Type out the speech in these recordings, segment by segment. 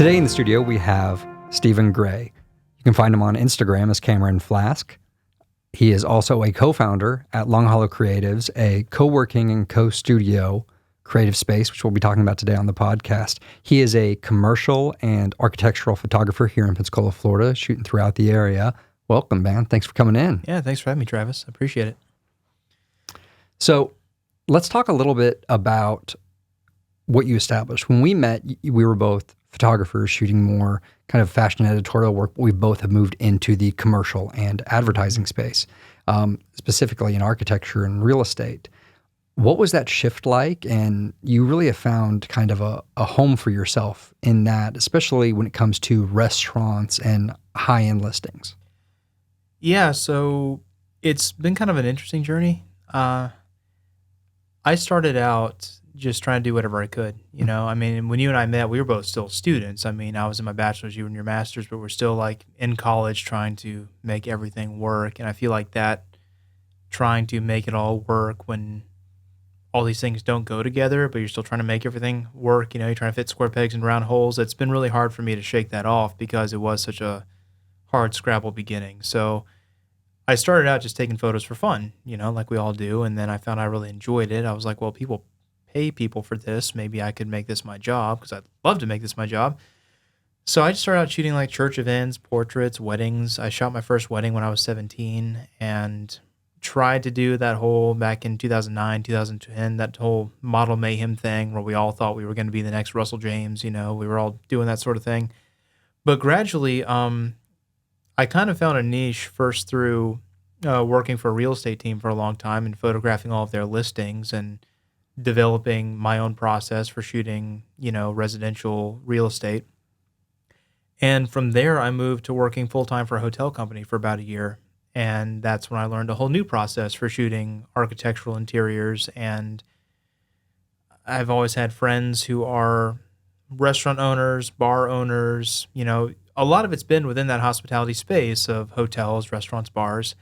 Today in the studio, we have Stephen Gray. You can find him on Instagram as Cameron Flask. He is also a co-founder at Long Hollow Creatives, a co-working and co-studio creative space, which we'll be talking about today on the podcast. He is a commercial and architectural photographer here in Pensacola, Florida, shooting throughout the area. Welcome, man. Thanks for coming in. Yeah, thanks for having me, Travis. I appreciate it. So let's talk a little bit about what you established. When we met, we were both photographers shooting more kind of fashion editorial work, but we both have moved into the commercial and advertising space, specifically in architecture and real estate. What was that shift like? And you really have found kind of a home for yourself in that, especially when it comes to restaurants and high-end listings. Yeah, so it's been kind of an interesting journey. I started out just trying to do whatever I could. You know, I mean, when you and I met, we were both still students. I mean, I was in my bachelor's, you were in your master's, but we're still like in college trying to make everything work. And I feel like that trying to make it all work when all these things don't go together, but you're still trying to make everything work. You know, you're trying to fit square pegs in round holes. It's been really hard for me to shake that off because it was such a hard scrabble beginning. So I started out just taking photos for fun, you know, like we all do. And then I found I really enjoyed it. I was like, well, people pay people for this. Maybe I could make this my job because I'd love to make this my job. So I just started out shooting like church events, portraits, weddings. I shot my first wedding when I was 17 and tried to do that whole back in 2009, 2010, that whole model mayhem thing where we all thought we were going to be the next Russell James. You know, we were all doing that sort of thing. But gradually, I kind of found a niche first through working for a real estate team for a long time and photographing all of their listings and developing my own process for shooting, you know, residential real estate. And from there, I moved to working full-time for a hotel company for about a year. And that's when I learned a whole new process for shooting architectural interiors. And I've always had friends who are restaurant owners, bar owners, you know, a lot of it's been within that hospitality space of hotels, restaurants, bars,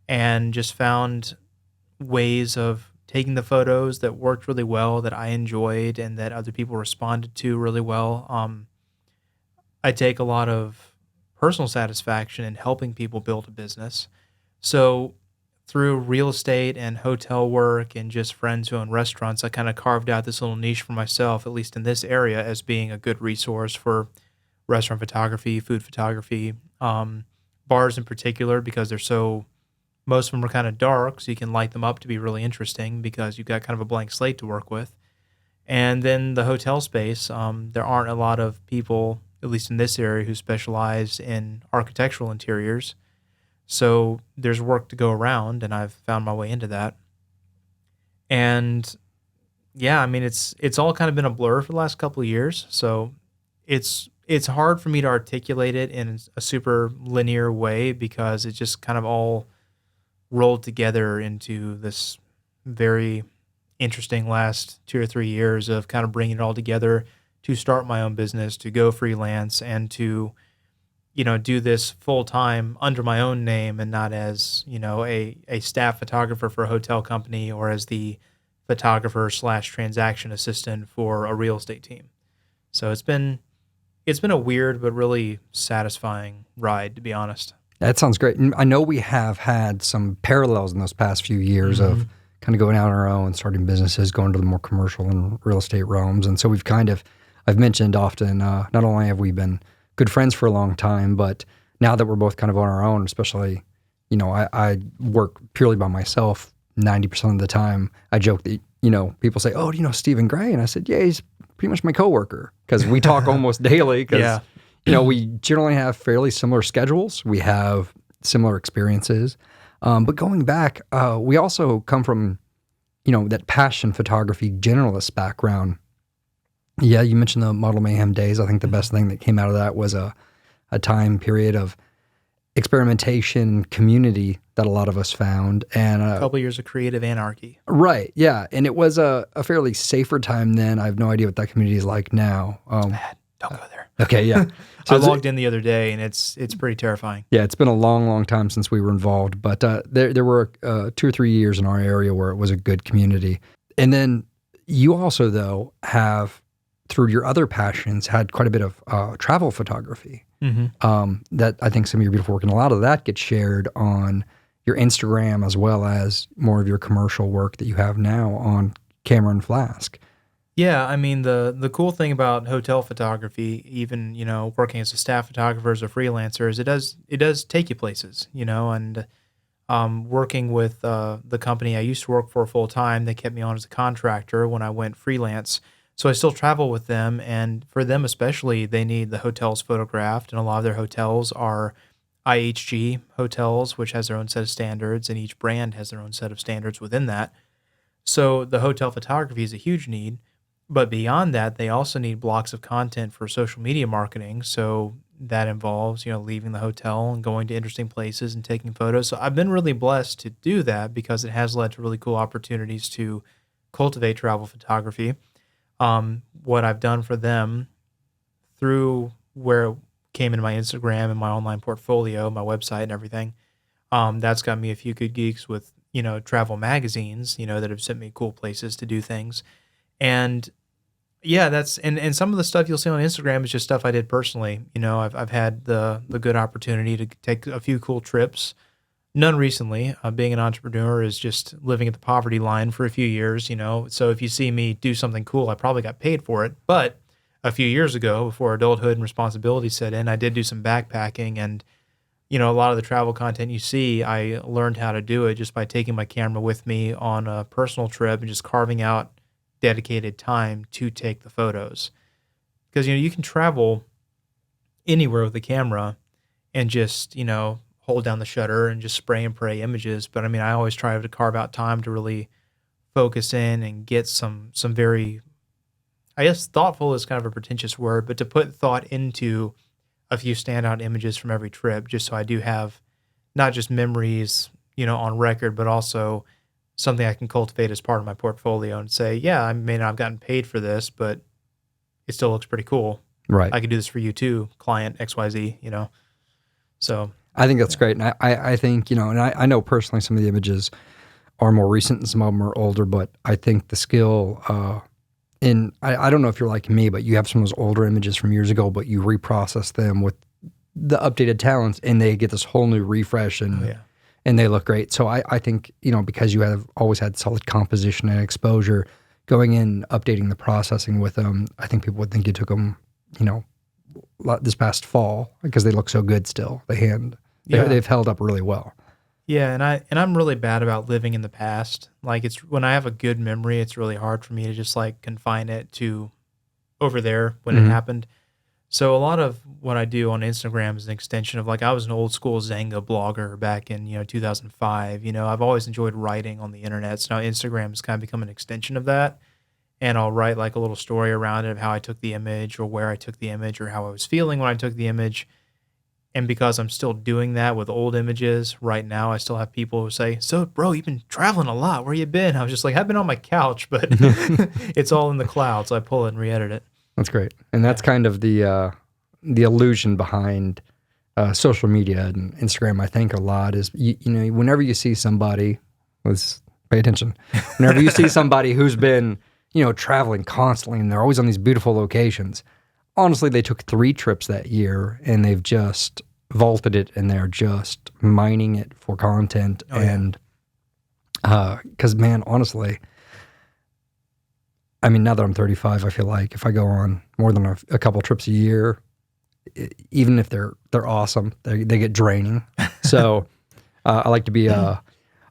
and just found ways of taking the photos that worked really well, that I enjoyed, and that other people responded to really well. I take a lot of personal satisfaction in helping people build a business. So through real estate and hotel work and just friends who own restaurants, I kind of carved out this little niche for myself, at least in this area, as being a good resource for restaurant photography, food photography, bars in particular, because most of them are kind of dark, so you can light them up to be really interesting because you've got kind of a blank slate to work with. And then the hotel space, there aren't a lot of people, at least in this area, who specialize in architectural interiors. So there's work to go around, and I've found my way into that. And yeah, I mean, it's all kind of been a blur for the last couple of years. So it's hard for me to articulate it in a super linear way because it just kind of all rolled together into this very interesting last 2 or 3 years of kind of bringing it all together to start my own business, to go freelance, and to, you know, do this full time under my own name and not as, you know, a staff photographer for a hotel company or as the photographer / transaction assistant for a real estate team. So it's been a weird but really satisfying ride, to be honest. That sounds great. And I know we have had some parallels in those past few years of kind of going out on our own, starting businesses, going to the more commercial and real estate realms. And so I've mentioned often, not only have we been good friends for a long time, but now that we're both kind of on our own, especially, you know, I work purely by myself 90% of the time. I joke that, you know, people say, oh, do you know Stephen Gray? And I said, yeah, he's pretty much my coworker because we talk almost daily because, you know, we generally have fairly similar schedules. We have similar experiences. But going back, we also come from, you know, that passion photography generalist background. Yeah, you mentioned the Model Mayhem days. I think the best thing that came out of that was a time period of experimentation, community that a lot of us found. And a couple years of creative anarchy. Right, yeah. And it was a fairly safer time then. I have no idea what that community is like now. Bad. Don't go there. Okay, yeah. So I logged in the other day, and it's pretty terrifying. Yeah, it's been a long, long time since we were involved. But there were 2 or 3 years in our area where it was a good community. And then you also, though, have through your other passions, had quite a bit of travel photography. That I think some of your beautiful work, and a lot of that gets shared on your Instagram as well as more of your commercial work that you have now on camera and Flask. Yeah, I mean the cool thing about hotel photography, even working as a staff photographer as a freelancer, is it does take you places, and working with the company I used to work for full time, they kept me on as a contractor when I went freelance. So I still travel with them, and for them especially, they need the hotels photographed, and a lot of their hotels are IHG hotels, which has their own set of standards, and each brand has their own set of standards within that. So the hotel photography is a huge need. But beyond that, they also need blocks of content for social media marketing. So that involves, leaving the hotel and going to interesting places and taking photos. So I've been really blessed to do that because it has led to really cool opportunities to cultivate travel photography. What I've done for them through where it came into my Instagram and my online portfolio, my website and everything, that's got me a few good gigs with, travel magazines, that have sent me cool places to do things. And yeah, and some of the stuff you'll see on Instagram is just stuff I did personally. I've had the good opportunity to take a few cool trips. None recently. Being an entrepreneur is just living at the poverty line for a few years, So if you see me do something cool, I probably got paid for it. But a few years ago, before adulthood and responsibility set in, I did do some backpacking, and a lot of the travel content you see, I learned how to do it just by taking my camera with me on a personal trip and just carving out dedicated time to take the photos. Because, you can travel anywhere with a camera and just, hold down the shutter and just spray and pray images. But I mean, I always try to carve out time to really focus in and get some very, I guess thoughtful is kind of a pretentious word, but to put thought into a few standout images from every trip, just so I do have not just memories, on record, but also something I can cultivate as part of my portfolio and say, yeah, I may not have gotten paid for this, but it still looks pretty cool. Right. I could do this for you too, client XYZ, So I think that's great. And I think, and I know personally some of the images are more recent and some of them are older, but I think the skill I don't know if you're like me, but you have some of those older images from years ago, but you reprocess them with the updated talents and they get this whole new refresh and they look great. So I think, because you have always had solid composition and exposure, going in, updating the processing with them, I think people would think you took them, this past fall because they look so good still. They've held up really well. Yeah, and I'm really bad about living in the past. Like it's when I have a good memory, it's really hard for me to just like confine it to over there when it happened. So a lot of what I do on Instagram is an extension of like I was an old school Zanga blogger back in 2005. I've always enjoyed writing on the internet. So now Instagram has kind of become an extension of that, and I'll write like a little story around it of how I took the image or where I took the image or how I was feeling when I took the image. And because I'm still doing that with old images right now, I still have people who say, "So, bro, you've been traveling a lot. Where you been?" I was just like, "I've been on my couch, but it's all in the cloud." So I pull it and re-edit it. That's great, and that's kind of the illusion behind social media and Instagram. I think a lot is whenever you see somebody, let's pay attention. Whenever you see somebody who's been traveling constantly and they're always on these beautiful locations. Honestly, they took 3 trips that year and they've just vaulted it and they're just mining it for content. Because man, honestly, I mean, now that I'm 35, I feel like if I go on more than a couple trips a year, even if they're awesome, they get draining. So I like to be a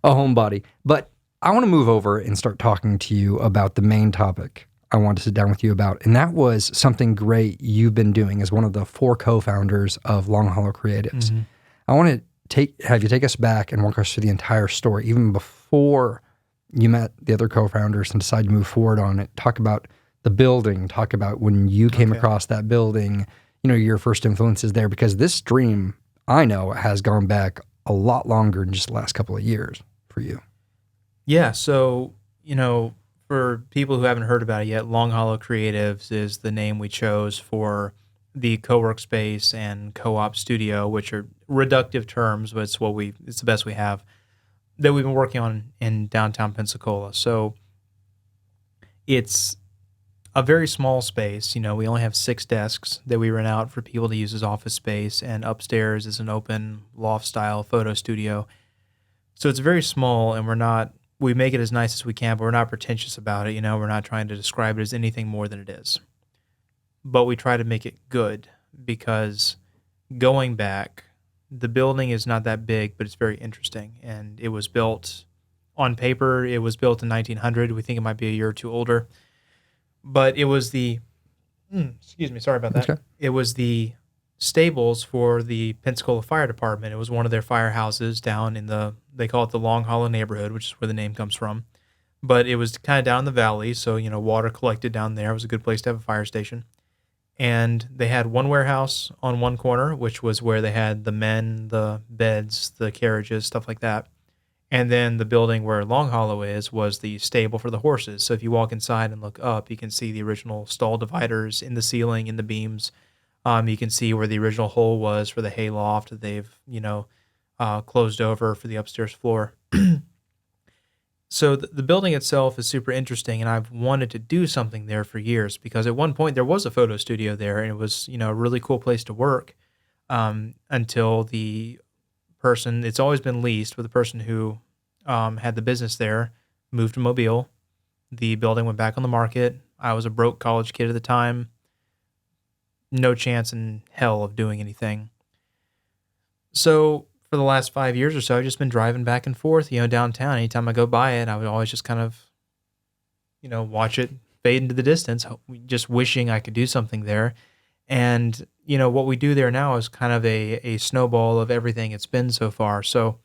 homebody. But I want to move over and start talking to you about the main topic I wanted to sit down with you about, and that was something great you've been doing as one of the 4 co-founders of Long Hollow Creatives. I want to have you take us back and walk us through the entire story, even before you met the other co-founders and decided to move forward on it. Talk about the building, talk about when you came across that building, your first influences there, because this dream, I know, has gone back a lot longer than just the last couple of years for you. Yeah, so, for people who haven't heard about it yet, Long Hollow Creatives is the name we chose for the co-work space and co-op studio, which are reductive terms, but it's the best we have, that we've been working on in downtown Pensacola. So it's a very small space. We only have 6 desks that we rent out for people to use as office space, and upstairs is an open loft-style photo studio. So it's very small, and we make it as nice as we can, but we're not pretentious about it. We're not trying to describe it as anything more than it is. But we try to make it good because going back, the building is not that big, but it's very interesting. And it was built on paper, it was built in 1900. We think it might be a year or two older. But it was excuse me, sorry about that. Okay. It was the stables for the Pensacola Fire Department. It was one of their firehouses down they call it the Long Hollow neighborhood, which is where the name comes from. But it was kind of down in the valley, so, water collected down there. It was a good place to have a fire station. And they had one warehouse on one corner, which was where they had the men, the beds, the carriages, stuff like that. And then the building where Long Hollow is was the stable for the horses. So if you walk inside and look up, you can see the original stall dividers in the ceiling, in the beams. You can see where the original hole was for the hay loft that they've, closed over for the upstairs floor. So the building itself is super interesting, and I've wanted to do something there for years because at one point there was a photo studio there, and it was, a really cool place to work until the person, it's always been leased, but the person who had the business there moved to Mobile. The building went back on the market. I was a broke college kid at the time. No chance in hell of doing anything. So for the last 5 years or so, I've just been driving back and forth, downtown. Anytime I go by it, I would always just kind of, watch it fade into the distance, just wishing I could do something there. And, what we do there now is kind of a snowball of everything it's been so far. So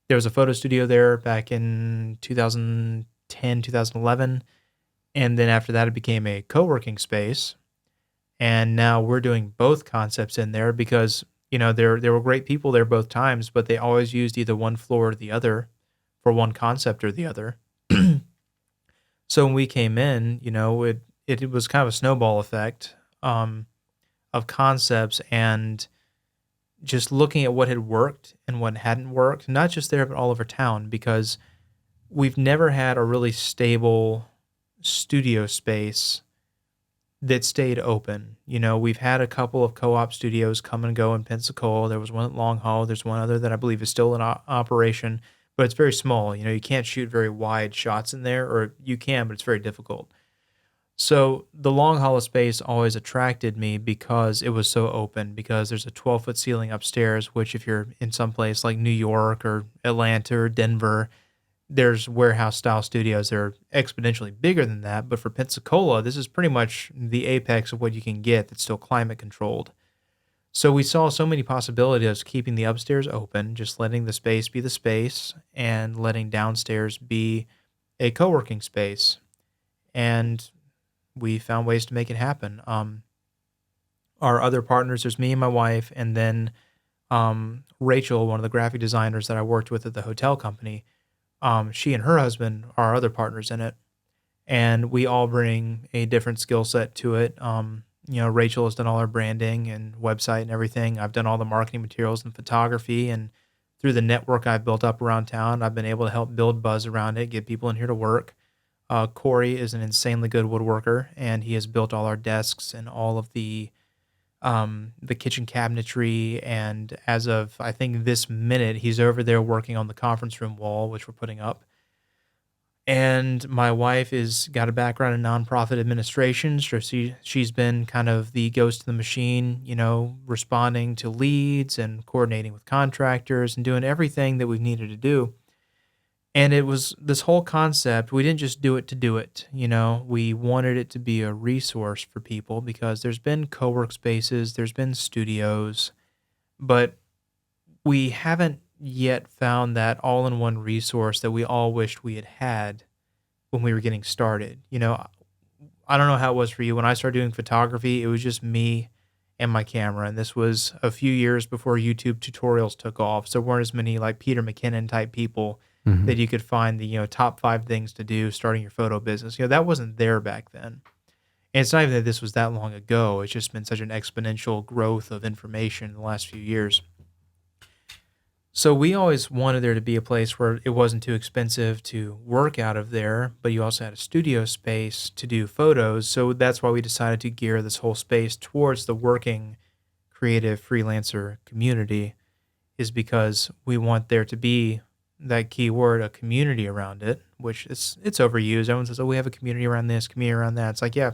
there was a photo studio there back in 2010, 2011. And then after that, it became a co-working space. And now we're doing both concepts in there because, there were great people there both times, but they always used either one floor or the other for one concept or the other. So when we came in, it was kind of a snowball effect of concepts and just looking at what had worked and what hadn't worked, not just there, but all over town, because we've never had a really stable studio space that stayed open. We've had a couple of co-op studios come and go in Pensacola. There was one at Long Hollow. There's one other that I believe is still in operation, but it's very small. You can't shoot very wide shots in there, or you can, but it's very difficult. So the Long Hollow space always attracted me because it was so open, because there's a 12-foot ceiling upstairs, which if you're in some place like New York or Atlanta or Denver, there's warehouse-style studios that are exponentially bigger than that. But for Pensacola, this is pretty much the apex of what you can get that's still climate-controlled. So we saw so many possibilities keeping the upstairs open, just letting the space be the space, and letting downstairs be a co-working space. And we found ways to make it happen. Our other partners, there's me and my wife, and then Rachel, one of the graphic designers that I worked with at the hotel company. She and her husband are our other partners in it, and we all bring a different skill set to it. Rachel has done all our branding and website and everything. I've done all the marketing materials and photography, and through the network I've built up around town, I've been able to help build buzz around it, get people in here to work. Corey is an insanely good woodworker, and he has built all our desks and all of the kitchen cabinetry, and as of, I think, this minute, he's over there working on the conference room wall, which we're putting up. And my wife has got a background in nonprofit administration, so she's been kind of the ghost of the machine, responding to leads and coordinating with contractors and doing everything that we've needed to do. And it was this whole concept, we didn't just do it to do it, we wanted it to be a resource for people because there's been co-work spaces, there's been studios, but we haven't yet found that all-in-one resource that we all wished we had had when we were getting started. I don't know how it was for you. When I started doing photography, it was just me and my camera, and this was a few years before YouTube tutorials took off, so there weren't as many like Peter McKinnon type people that you could find the top 5 things to do starting your photo business. That wasn't there back then. And it's not even that this was that long ago. It's just been such an exponential growth of information in the last few years. So we always wanted there to be a place where it wasn't too expensive to work out of there, but you also had a studio space to do photos. So that's why we decided to gear this whole space towards the working creative freelancer community, is because we want there to be that key word, a community around it, which it's overused. Everyone says, "Oh, we have a community around this, community around that." It's like, yeah,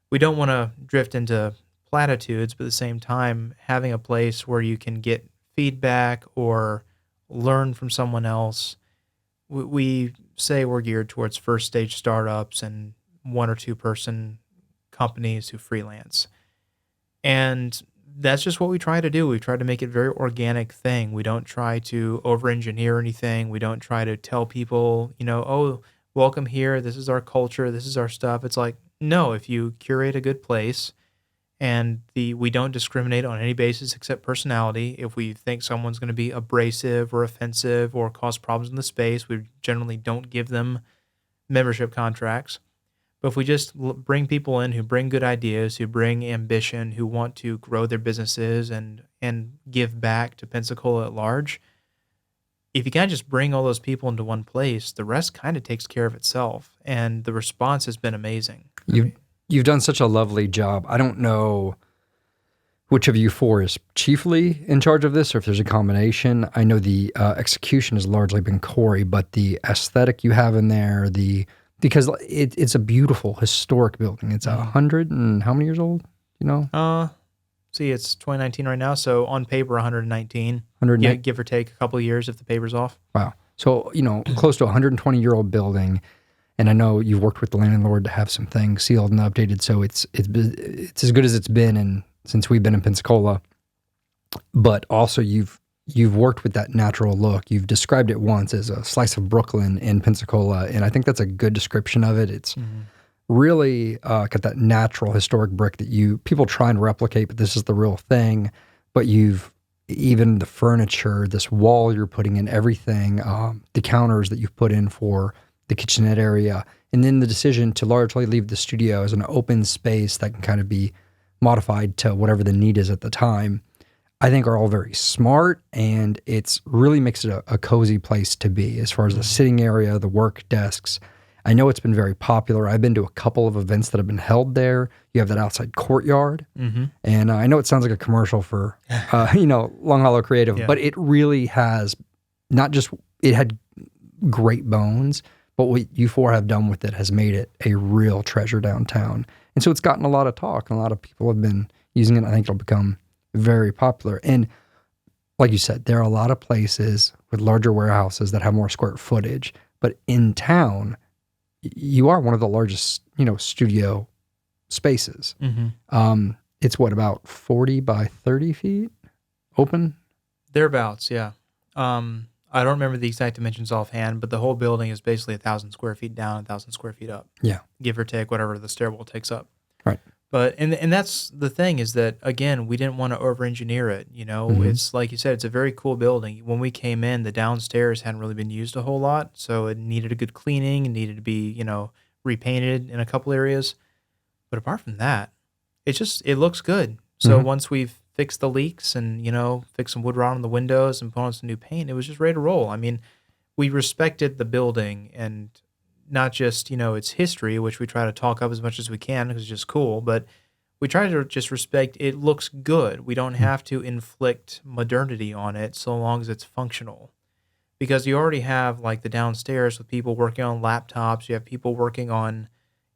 we don't want to drift into platitudes, but at the same time, having a place where you can get feedback or learn from someone else. We say we're geared towards first stage startups and 1 or 2 person companies who freelance. And that's just what we try to do. We try to make it a very organic thing. We don't try to over engineer anything. We don't try to tell people, oh, welcome here. This is our culture. This is our stuff. It's like, no, if you curate a good place and we don't discriminate on any basis except personality. If we think someone's going to be abrasive or offensive or cause problems in the space, we generally don't give them membership contracts. But if we just bring people in who bring good ideas, who bring ambition, who want to grow their businesses and give back to Pensacola at large, if you kind of just bring all those people into one place, the rest kind of takes care of itself. And the response has been amazing. You've done such a lovely job. I don't know which of you four is chiefly in charge of this, or if there's a combination. I know the execution has largely been Corey, but the aesthetic you have in there, because it's a beautiful historic building. It's 100 and how many years old? See, it's 2019 right now, so on paper 119. 119. Yeah, give or take a couple of years if the paper's off. Wow. So, close to a 120-year-old building. And I know you've worked with the landlord to have some things sealed and updated, so it's as good as it's been since we've been in Pensacola. But also you've worked with that natural look. You've described it once as a slice of Brooklyn in Pensacola, and I think that's a good description of it. It's really got that natural historic brick that people try and replicate, but this is the real thing. But even the furniture, this wall you're putting in, everything, the counters that you've put in for the kitchenette area, and then the decision to largely leave the studio as an open space that can kind of be modified to whatever the need is at the time, I think are all very smart, and it's really makes it a cozy place to be as far as the sitting area, the work desks. I know it's been very popular. I've been to a couple of events that have been held there. You have that outside courtyard, and I know it sounds like a commercial for, Long Hollow Creative, but it really has it had great bones, but what you four have done with it has made it a real treasure downtown. And so it's gotten a lot of talk, and a lot of people have been using it. I think it'll become very popular. And like you said, there are a lot of places with larger warehouses that have more square footage, but in town, you are one of the largest, studio spaces. It's about 40 by 30 feet open? Thereabouts, yeah. I don't remember the exact dimensions offhand, but the whole building is basically 1,000 square feet down, 1,000 square feet up. Yeah. Give or take whatever the stairwell takes up. Right. But, and that's the thing is that, again, we didn't want to over-engineer it, It's, like you said, it's a very cool building. When we came in, the downstairs hadn't really been used a whole lot, so it needed a good cleaning, it needed to be, repainted in a couple areas. But apart from that, it looks good. So once we've fixed the leaks and, fixed some wood rot on the windows and put on some new paint, it was just ready to roll. I mean, we respected the building and not just, its history, which we try to talk up as much as we can because it's just cool, but we try to just respect it looks good. We don't have to inflict modernity on it so long as it's functional. Because you already have like the downstairs with people working on laptops, you have people working on,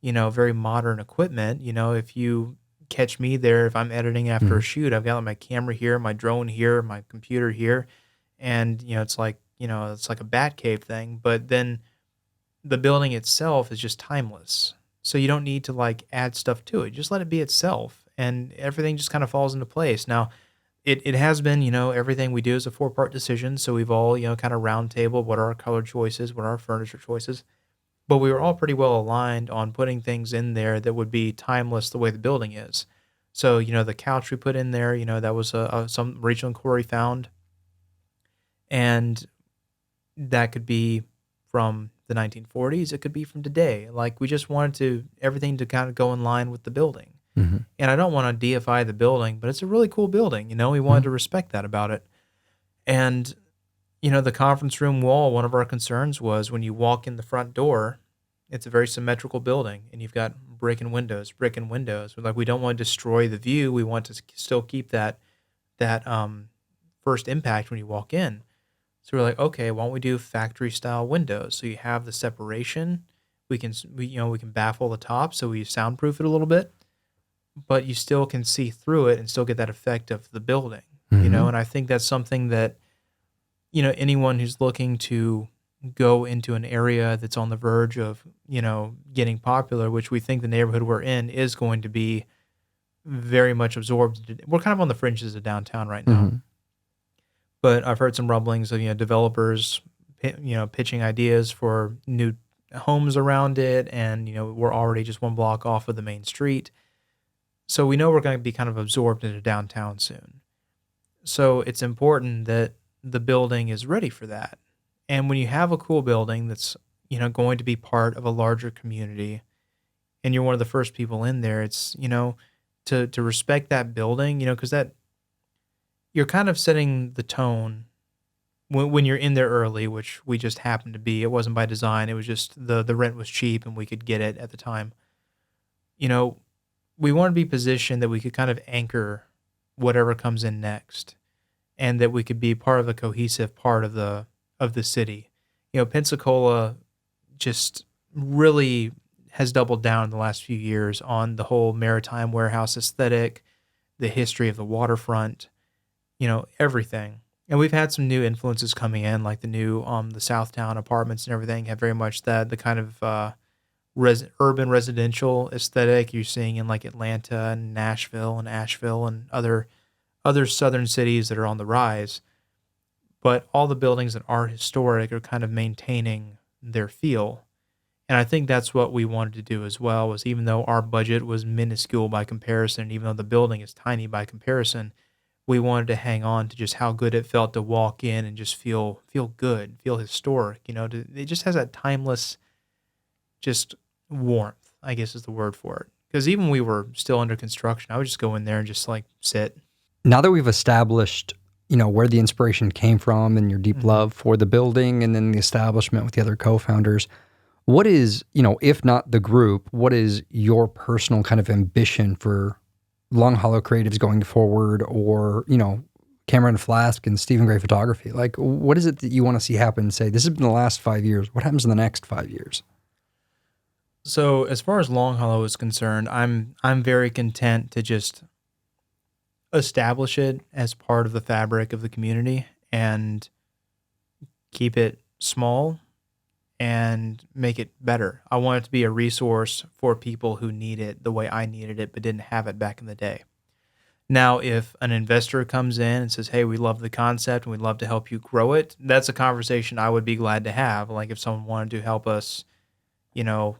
very modern equipment. If you catch me there, if I'm editing after a shoot, I've got my camera here, my drone here, my computer here, and it's like a bat cave thing. But then the building itself is just timeless, so you don't need to like add stuff to it. Just let it be itself, and everything just kind of falls into place. Now, it has been everything we do is a 4-part decision, so we've all kind of round table what are our color choices, what are our furniture choices. But we were all pretty well aligned on putting things in there that would be timeless the way the building is. So, the couch we put in there, that was some Rachel and Corey found. And that could be from the 1940s. It could be from today. Like, we just wanted everything to kind of go in line with the building. And I don't want to deify the building, but it's a really cool building. We wanted to respect that about it. And, the conference room wall, one of our concerns was when you walk in the front door, it's a very symmetrical building and you've got brick and windows. We're like, we don't want to destroy the view. We want to still keep that first impact when you walk in. So we're like, okay, why don't we do factory style windows? So you have the separation. We can baffle the top, so we soundproof it a little bit, but you still can see through it and still get that effect of the building. Mm-hmm. And I think that's something that anyone who's looking to go into an area that's on the verge of getting popular, which we think the neighborhood we're in is going to be very much absorbed. We're kind of on the fringes of downtown right now. Mm-hmm. But I've heard some rumblings of developers, pitching ideas for new homes around it, and we're already just one block off of the main street, so we know we're going to be kind of absorbed into downtown soon. So it's important that the building is ready for that. And when you have a cool building that's going to be part of a larger community, and you're one of the first people in there, it's to respect that building, because that you're kind of setting the tone when you're in there early, which we just happened to be. It wasn't by design. It was just the rent was cheap and we could get it at the time. You know, we want to be positioned that we could kind of anchor whatever comes in next, and that we could be part of a cohesive part of the city. Pensacola just really has doubled down in the last few years on the whole maritime warehouse aesthetic, the history of the waterfront, everything. And we've had some new influences coming in, like the new the Southtown apartments and everything have very much the kind of urban residential aesthetic you're seeing in like Atlanta and Nashville and Asheville and other southern cities that are on the rise. But all the buildings that are historic are kind of maintaining their feel. And I think that's what we wanted to do as well, was even though our budget was minuscule by comparison, even though the building is tiny by comparison, we wanted to hang on to just how good it felt to walk in and just feel good, feel historic. It just has that timeless, just warmth, I guess is the word for it. Because even when we were still under construction, I would just go in there and just like sit. Now that we've established, where the inspiration came from and your deep Mm-hmm. love for the building and then the establishment with the other co-founders, what is, if not the group, what is your personal kind of ambition for Long Hollow Creatives going forward, or, Cameron Flask and Stephen Gray Photography? Like, what is it that you want to see happen? Say, this has been the last 5 years. What happens in the next 5 years? So as far as Long Hollow is concerned, I'm very content to just establish it as part of the fabric of the community and keep it small and make it better. I want it to be a resource for people who need it the way I needed it but didn't have it back in the day. Now, if an investor comes in and says, "Hey, we love the concept and we'd love to help you grow it," that's a conversation I would be glad to have. Like if someone wanted to help us, you know,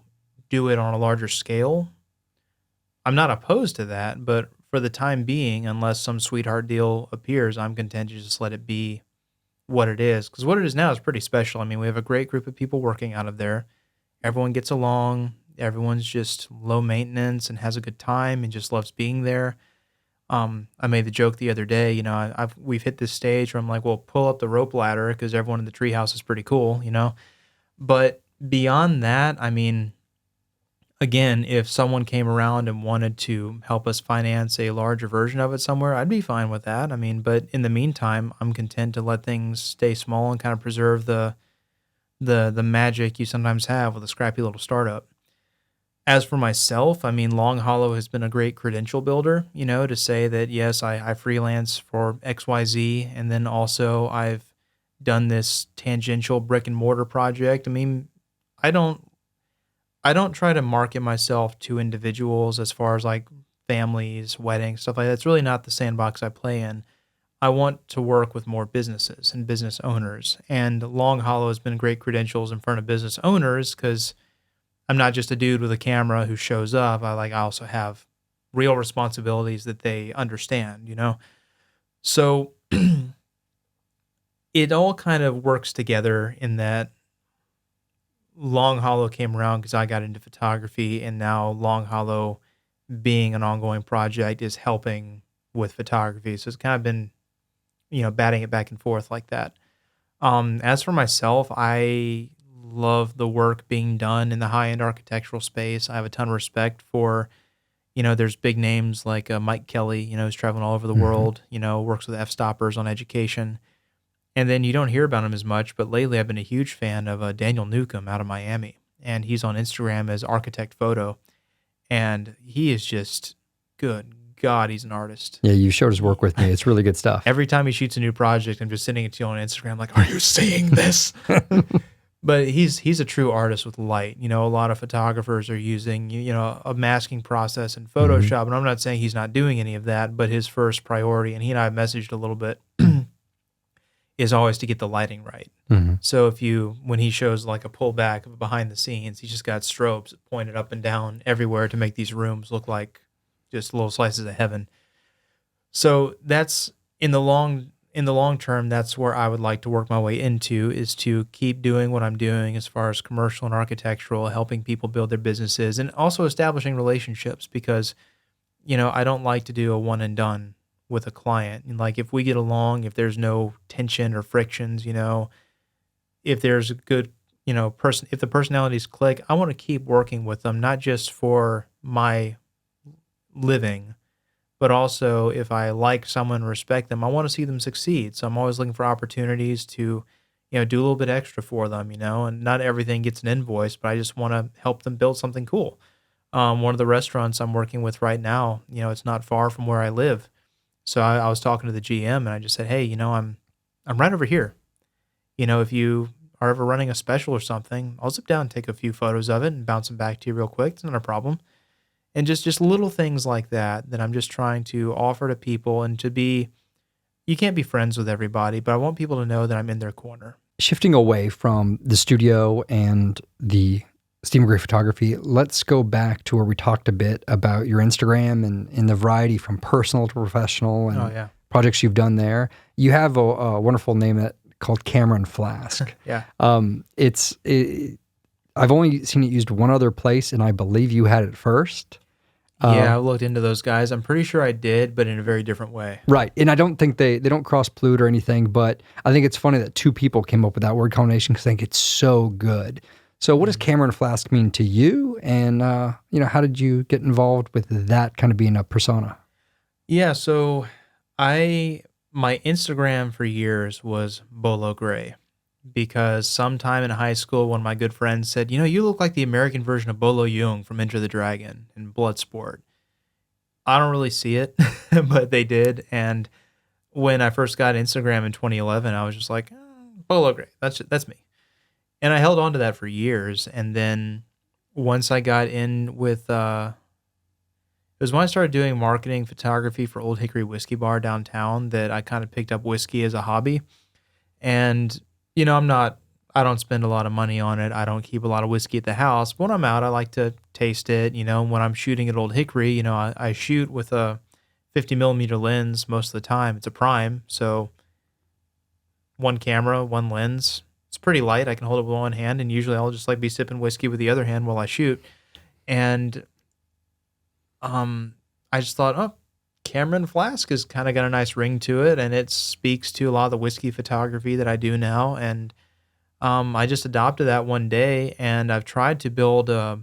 do it on a larger scale, I'm not opposed to that, but for the time being, unless some sweetheart deal appears, I'm content to just let it be what it is. Because what it is now is pretty special. I mean, we have a great group of people working out of there. Everyone gets along. Everyone's just low maintenance and has a good time and just loves being there. I made the joke the other day, we've hit this stage where I'm like, well, pull up the rope ladder because everyone in the treehouse is pretty cool. But beyond that, I mean, again, if someone came around and wanted to help us finance a larger version of it somewhere, I'd be fine with that. I mean, but in the meantime, I'm content to let things stay small and kind of preserve the magic you sometimes have with a scrappy little startup. As for myself, I mean, Long Hollow has been a great credential builder, to say that, yes, I freelance for XYZ, and then also I've done this tangential brick and mortar project. I mean, I don't I don't try to market myself to individuals as far as like families, weddings, stuff like that. It's really not the sandbox I play in. I want to work with more businesses and business owners. And Long Hollow has been great credentials in front of business owners because I'm not just a dude with a camera who shows up. I also have real responsibilities that they understand. So it all kind of works together in that Long Hollow came around because I got into photography, and now Long Hollow being an ongoing project is helping with photography. So it's kind of been batting it back and forth like that. As for myself, I love the work being done in the high-end architectural space. I have a ton of respect for, there's big names like Mike Kelly, who's traveling all over the Mhm. world, works with F-stoppers on education. And then you don't hear about him as much, but lately I've been a huge fan of Daniel Newcomb out of Miami. And he's on Instagram as Architect Photo. And he is just, good God, he's an artist. Yeah, you showed his work with me. It's really good stuff. Every time he shoots a new project, I'm just sending it to you on Instagram, like, are you seeing this? But he's a true artist with light. A lot of photographers are using a masking process in Mhm. Photoshop, and I'm not saying he's not doing any of that, but his first priority, and he and I have messaged a little bit, is always to get the lighting right. Mhm. So when he shows like a pullback of behind the scenes, he's just got strobes pointed up and down everywhere to make these rooms look like just little slices of heaven. So that's in the long term, that's where I would like to work my way into, is to keep doing what I'm doing as far as commercial and architectural, helping people build their businesses and also establishing relationships because, I don't like to do a one and done with a client. And like if we get along, if there's no tension or frictions, if there's a good, if the personalities click, I want to keep working with them, not just for my living, but also if I like someone, respect them, I want to see them succeed. So I'm always looking for opportunities to, do a little bit extra for them, and not everything gets an invoice, but I just want to help them build something cool. One of the restaurants I'm working with right now, it's not far from where I live. So I was talking to the GM and I just said, hey, I'm right over here. If you are ever running a special or something, I'll zip down and take a few photos of it and bounce them back to you real quick. It's not a problem. And just little things like that I'm just trying to offer to people and to be. You can't be friends with everybody, but I want people to know that I'm in their corner. Shifting away from the studio and the steam gray photography, let's go back to where we talked a bit about your Instagram and the variety from personal to professional Oh and yeah, projects you've done there. You have a wonderful name called Cameron Flask. yeah, I've only seen it used one other place, and I believe you had it first. yeah. I looked into those guys. I'm pretty sure I did, but in a very different way. Right. And I don't think they don't cross pollute or anything, but I think it's funny that two people came up with that word combination because I think it's so good. So what does Cameron Flask mean to you? And, how did you get involved with that kind of being a persona? Yeah, so my Instagram for years was Bolo Gray because sometime in high school, one of my good friends said, you look like the American version of Bolo Young from Enter the Dragon and Bloodsport. I don't really see it, but they did. And when I first got Instagram in 2011, I was just like, Bolo Gray, that's me. And I held on to that for years. And then once I got in with, it was when I started doing marketing photography for Old Hickory Whiskey Bar downtown that I kind of picked up whiskey as a hobby. And, I don't spend a lot of money on it. I don't keep a lot of whiskey at the house. But when I'm out, I like to taste it. When I'm shooting at Old Hickory, I shoot with a 50 millimeter lens most of the time. It's a prime. So one camera, one lens. It's pretty light. I can hold it with one hand. And usually I'll just like be sipping whiskey with the other hand while I shoot. And I just thought, oh, Cameron Flask has kind of got a nice ring to it, and it speaks to a lot of the whiskey photography that I do now. And I just adopted that one day, and I've tried to build a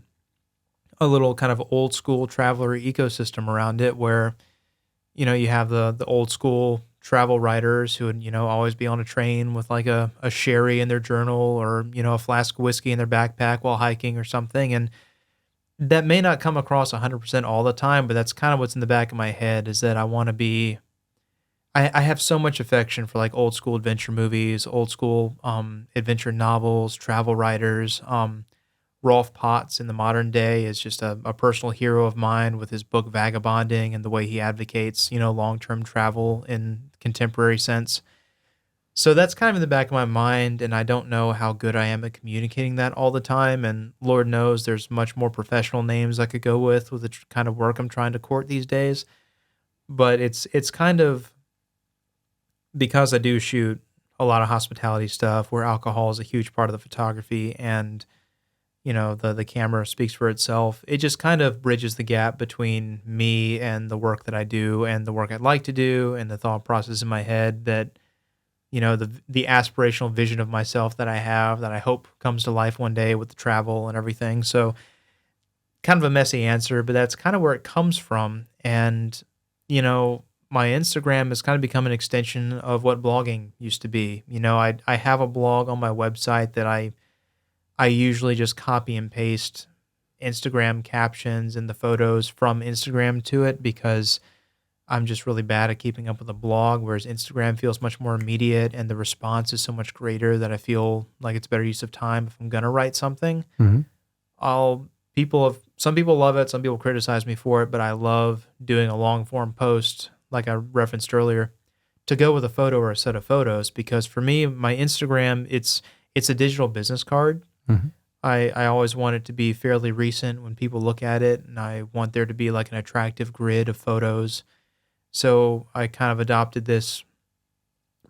little kind of old school traveler ecosystem around it, where you have the old school travel writers who would always be on a train with like a sherry in their journal or a flask of whiskey in their backpack while hiking or something, and that may not come across 100% all the time, but that's kind of what's in the back of my head is that I want to be. I have so much affection for like old school adventure movies, old school adventure novels, travel writers. Rolf Potts in the modern day is just a personal hero of mine with his book Vagabonding and the way he advocates, long-term travel in contemporary sense. So that's kind of in the back of my mind, and I don't know how good I am at communicating that all the time. And Lord knows there's much more professional names I could go with the kind of work I'm trying to court these days. But it's kind of because I do shoot a lot of hospitality stuff where alcohol is a huge part of the photography, and the camera speaks for itself. It just kind of bridges the gap between me and the work that I do and the work I'd like to do and the thought process in my head that, the aspirational vision of myself that I have that I hope comes to life one day with the travel and everything. So kind of a messy answer, but that's kind of where it comes from. And, my Instagram has kind of become an extension of what blogging used to be. I have a blog on my website that I usually just copy and paste Instagram captions and the photos from Instagram to it because I'm just really bad at keeping up with a blog, whereas Instagram feels much more immediate and the response is so much greater that I feel like it's better use of time if I'm gonna write something. Hmm. Some people love it, some people criticize me for it, but I love doing a long form post like I referenced earlier to go with a photo or a set of photos because for me, my Instagram, it's a digital business card. Hmm. I always want it to be fairly recent when people look at it, and I want there to be like an attractive grid of photos. So I kind of adopted this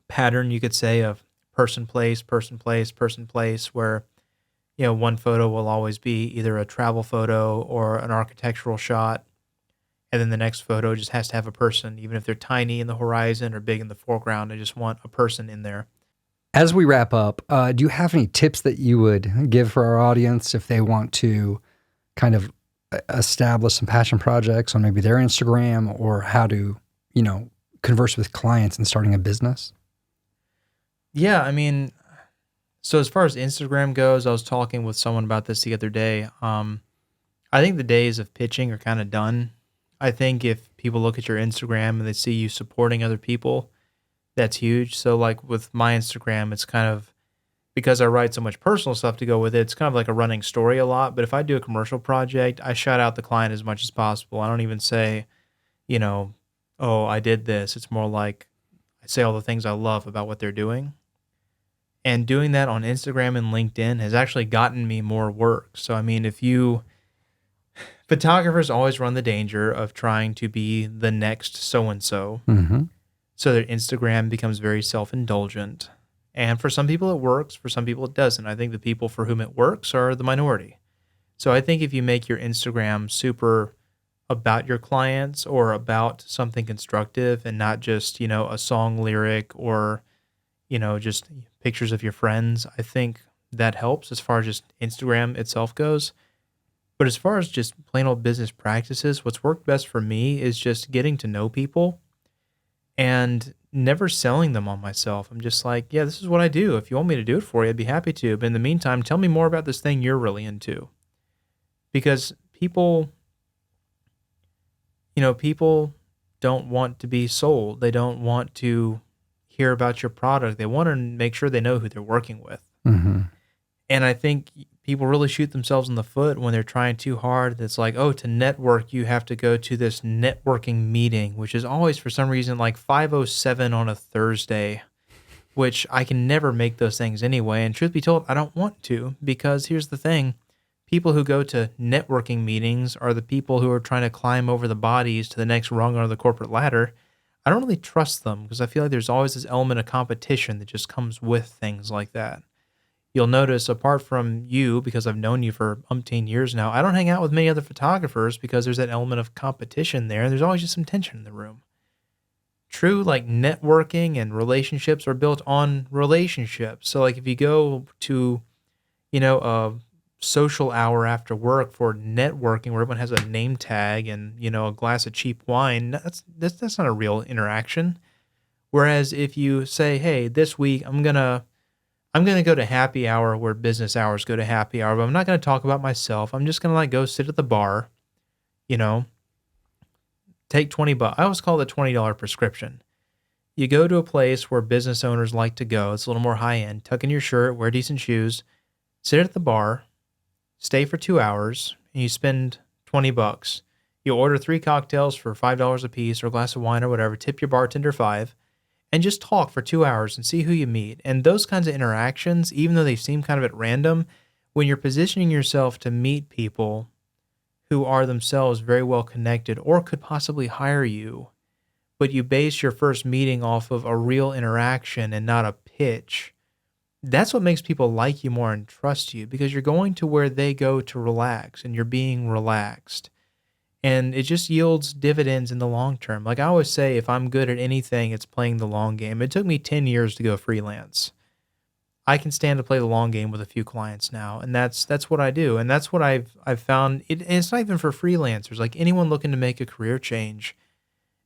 pattern, you could say, of person, place, person, place, person, place, where, one photo will always be either a travel photo or an architectural shot. And then the next photo just has to have a person, even if they're tiny in the horizon or big in the foreground. I just want a person in there. As we wrap up, do you have any tips that you would give for our audience if they want to kind of establish some passion projects on maybe their Instagram or how to, converse with clients and starting a business? Yeah, I mean, so as far as Instagram goes, I was talking with someone about this the other day. I think the days of pitching are kind of done. I think if people look at your Instagram and they see you supporting other people, that's huge. So like with my Instagram, it's kind of because I write so much personal stuff to go with it, it's kind of like a running story a lot. But if I do a commercial project, I shout out the client as much as possible. I don't even say, oh, I did this. It's more like I say all the things I love about what they're doing. And doing that on Instagram and LinkedIn has actually gotten me more work. So, I mean, photographers always run the danger of trying to be the next so and so. Mm-hmm. So their Instagram becomes very self-indulgent. And for some people it works, for some people it doesn't. I think the people for whom it works are the minority. So I think if you make your Instagram super about your clients or about something constructive and not just, a song lyric or, just pictures of your friends, I think that helps as far as just Instagram itself goes. But as far as just plain old business practices, what's worked best for me is just getting to know people and never selling them on myself. I'm just like, yeah, this is what I do. If you want me to do it for you, I'd be happy to. But in the meantime, tell me more about this thing you're really into. Because people don't want to be sold. They don't want to hear about your product. They want to make sure they know who they're working with. Mm-hmm. And I think people really shoot themselves in the foot when they're trying too hard. It's like, oh, to network, you have to go to this networking meeting, which is always for some reason like 5:07 on a Thursday, which I can never make those things anyway. And truth be told, I don't want to, because here's the thing. People who go to networking meetings are the people who are trying to climb over the bodies to the next rung on the corporate ladder. I don't really trust them because I feel like there's always this element of competition that just comes with things like that. You'll notice, apart from you, because I've known you for umpteen years now, I don't hang out with many other photographers because there's that element of competition there, and there's always just some tension in the room. True, like networking and relationships are built on relationships. So, like if you go to, a social hour after work for networking where everyone has a name tag and, a glass of cheap wine, that's not a real interaction. Whereas if you say, hey, this week I'm gonna go to happy hour where business hours go to happy hour, but I'm not gonna talk about myself. I'm just gonna go sit at the bar, take $20. I always call it a $20 prescription. You go to a place where business owners like to go. It's a little more high end. Tuck in your shirt, wear decent shoes, sit at the bar, stay for 2 hours, and you spend $20. You order 3 cocktails for $5 a piece or a glass of wine or whatever, tip your bartender $5, and just talk for 2 hours and see who you meet. And those kinds of interactions, even though they seem kind of at random, when you're positioning yourself to meet people who are themselves very well connected or could possibly hire you, but you base your first meeting off of a real interaction and not a pitch, that's what makes people like you more and trust you, because you're going to where they go to relax and you're being relaxed. And it just yields dividends in the long term. Like I always say, if I'm good at anything, it's playing the long game. It took me 10 years to go freelance. I can stand to play the long game with a few clients now, and that's what I do. And that's what I've found. And it's not even for freelancers. Like anyone looking to make a career change,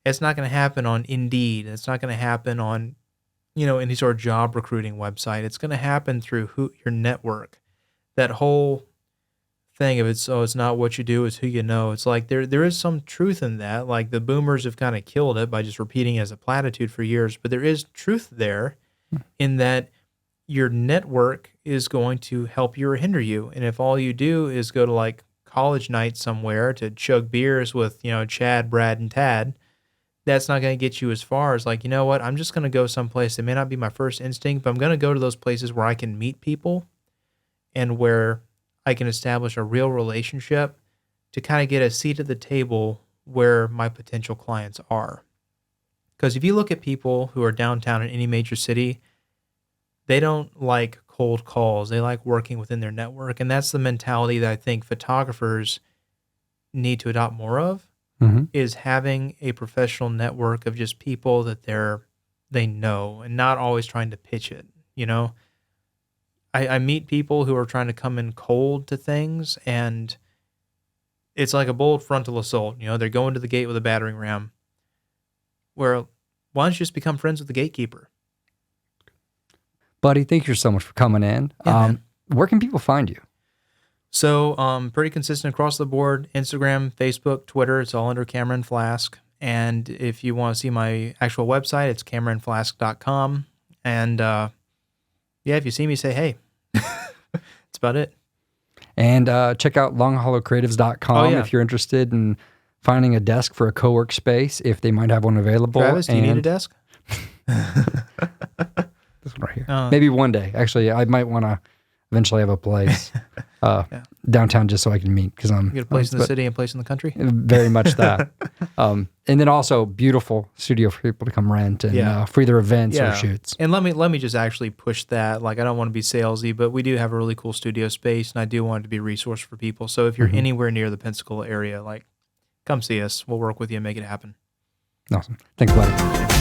it's not going to happen on Indeed. It's not going to happen on, any sort of job recruiting website. It's going to happen through your network. That whole thing of it's not what you do, it's who you know. It's like there is some truth in that. Like the boomers have kind of killed it by just repeating it as a platitude for years, but there is truth there in that your network is going to help you or hinder you. And if all you do is go to like college night somewhere to chug beers with, Chad, Brad, and Tad, that's not going to get you as far as like, you know what, I'm just going to go someplace. It may not be my first instinct, but I'm going to go to those places where I can meet people and where I can establish a real relationship to kind of get a seat at the table where my potential clients are. Because if you look at people who are downtown in any major city, they don't like cold calls. They like working within their network. And that's the mentality that I think photographers need to adopt more of, is having a professional network of just people that they know and not always trying to pitch it. I meet people who are trying to come in cold to things, and it's like a bold frontal assault. They're going to the gate with a battering ram. Where why don't you just become friends with the gatekeeper? Buddy, thank you so much for coming in. Yeah, where can people find you? So pretty consistent across the board. Instagram, Facebook, Twitter, it's all under Cameron Flask. And if you want to see my actual website, it's CameronFlask.com. And if you see me, say hey. That's about it. And check out longhollowcreatives.com if you're interested in finding a desk for a co-work space, if they might have one available. Travis, do you need a desk? This one right here. Maybe one day. Actually, I might want to eventually have a place downtown just so I can meet, because I'm... You get a place in the city and a place in the country? Very much that. And then also beautiful studio for people to come rent and for either events or shoots. And let me just actually push that. Like, I don't want to be salesy, but we do have a really cool studio space, and I do want it to be a resource for people. So if you're anywhere near the Pensacola area, like, come see us. We'll work with you and make it happen. Awesome. Thanks, buddy.